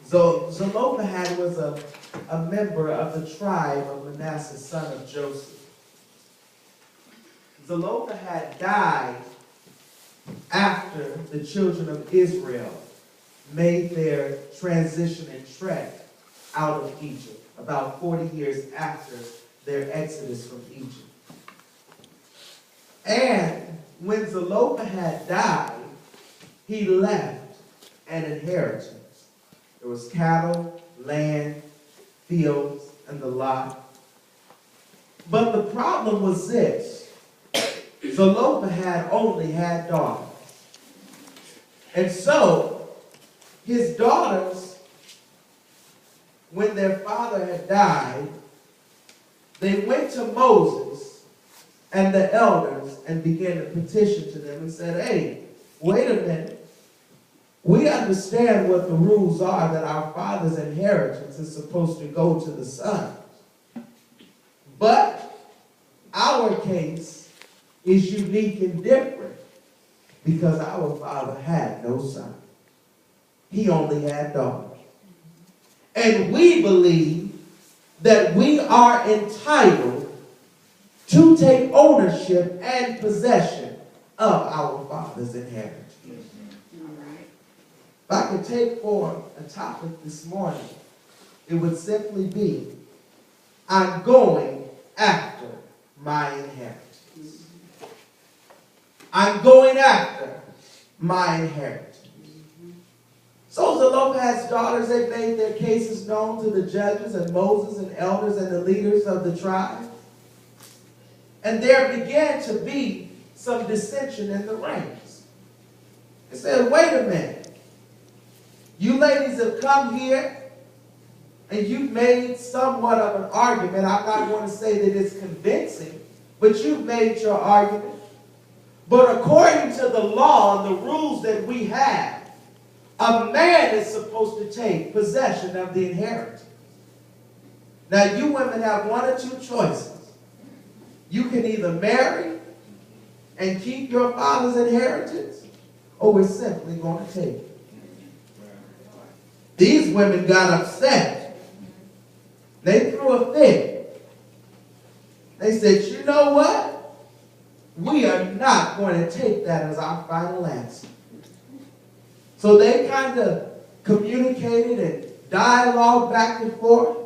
So Zelophehad was a member of the tribe of Manasseh, son of Joseph. Zelophehad died after the children of Israel made their transition and trek out of Egypt, about 40 years after their exodus from Egypt. And when Zelophehad died, he left an inheritance. There was cattle, land, fields, and the lot. But the problem was this. Zelophehad only had daughters. And so, his daughters, when their father had died, they went to Moses and the elders and began to petition to them and said, hey, wait a minute. We understand what the rules are, that our father's inheritance is supposed to go to the sons. But our case is unique and different because our father had no son. He only had daughters. And we believe that we are entitled to take ownership and possession of our father's inheritance. If I could take for a topic this morning, it would simply be, I'm going after my inheritance. I'm going after my inheritance. So Zelophehad's daughters, they made their cases known to the judges and Moses and elders and the leaders of the tribe. And there began to be some dissension in the ranks. They said, wait a minute. You ladies have come here and you've made somewhat of an argument. I'm not going to say that it's convincing, but you've made your argument. But according to the law and the rules that we have, a man is supposed to take possession of the inheritance. Now, you women have one or two choices. You can either marry and keep your father's inheritance, or we're simply going to take it. These women got upset. They threw a fit. They said, you know what? We are not going to take that as our final answer. So they kind of communicated and dialogued back and forth.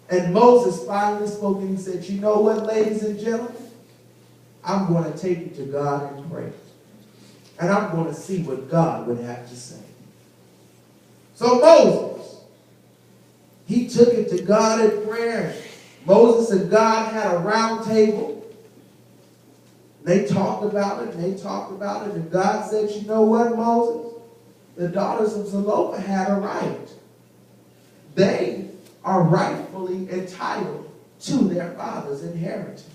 And Moses finally spoke and he said, you know what, ladies and gentlemen? I'm going to take you to God in prayer. And I'm going to see what God would have to say. So Moses, he took it to God in prayer. Moses and God had a round table. They talked about it, and they talked about it, and God said, you know what, Moses? The daughters of Zelophehad are right. They are rightfully entitled to their father's inheritance.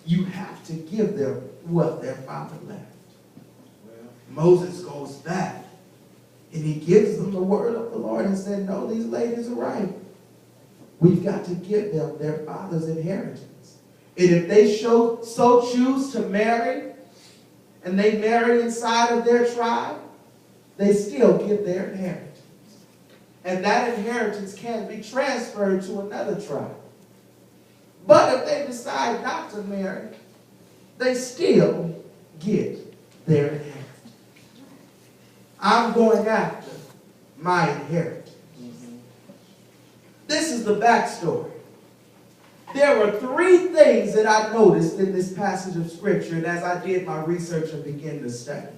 You have to give them what their father left. Moses goes back. And he gives them the word of the Lord and said, no, these ladies are right. We've got to give them their father's inheritance. And if they so choose to marry, and they marry inside of their tribe, they still get their inheritance. And that inheritance can be transferred to another tribe. But if they decide not to marry, they still get their inheritance. I'm going after my inheritance. This is the backstory. There were three things that I noticed in this passage of Scripture, and as I did my research and began to study.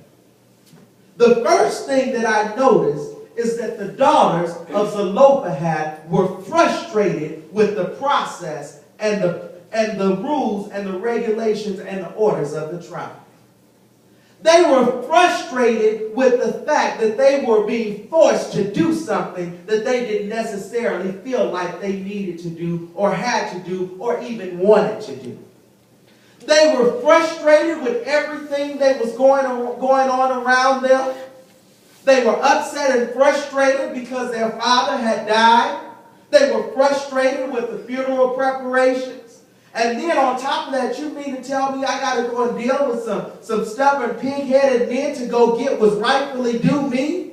The first thing that I noticed is that the daughters of Zelophehad were frustrated with the process and the rules and the regulations and the orders of the tribe. They were frustrated with the fact that they were being forced to do something that they didn't necessarily feel like they needed to do or had to do or even wanted to do. They were frustrated with everything that was going on around them. They were upset and frustrated because their father had died. They were frustrated with the funeral preparations. And then on top of that, you mean to tell me I got to go and deal with some stubborn pig-headed men to go get what's rightfully due me?